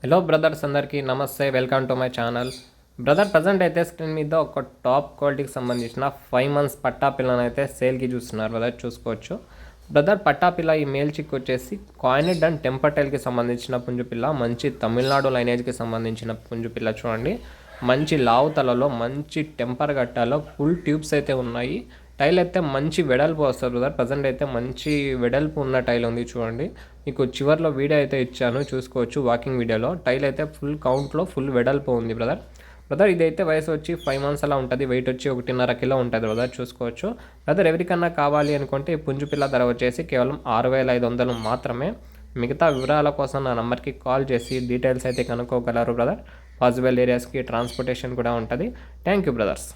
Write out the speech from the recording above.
Hello brothers, అందరికీ నమస్తే. Welcome to my channel. Brother, present అయితే స్క్రీన్ మీద ఒక టాప్ క్వాలిటీకి సంబంధించిన 5 months పట్టా పిల్లని అయితే సేల్కి చూస్తున్నారు బ్రదర్, చూసుకోవచ్చు. బ్రదర్, పట్టా పిల్ల ఈ మేల్ చిక్ వచ్చేసి కాయినెడ్ అండ్ టెంపర్టైల్కి సంబంధించిన పుంజు పిల్ల, మంచి తమిళనాడు లైనేజ్కి సంబంధించిన పుంజు పిల్ల. చూడండి, మంచి లావు తలలో, మంచి టెంపర్ గట్టాలో ఫుల్ ట్యూబ్స్ అయితే ఉన్నాయి. టైల్ అయితే మంచి వెడల్పు వస్తుంది బ్రదర్. ప్రజెంట్ అయితే మంచి వెడల్పు ఉన్న టైల్ ఉంది. చూడండి, మీకు చివర్లో వీడియో అయితే ఇచ్చాను, చూసుకోవచ్చు. వాకింగ్ వీడియోలో టైల్ అయితే ఫుల్ కౌంట్లో ఫుల్ వెడల్పు ఉంది బ్రదర్. ఇదైతే వయసు వచ్చి 5 months అలా ఉంటుంది. వెయిట్ వచ్చి 1.5 kg ఉంటుంది బ్రదర్, చూసుకోవచ్చు. బ్రదర్, ఎవరికన్నా కావాలి అనుకుంటే ఈ పుంజు పిల్ల ధర వచ్చేసి కేవలం 6,500 మాత్రమే. మిగతా వివరాల కోసం నా నెంబర్కి కాల్ చేసి డీటెయిల్స్ అయితే కనుక్కోగలరు బ్రదర్. పాసిబుల్ ఏరియాస్కి ట్రాన్స్పోర్టేషన్ కూడా ఉంటుంది. Thank you brothers.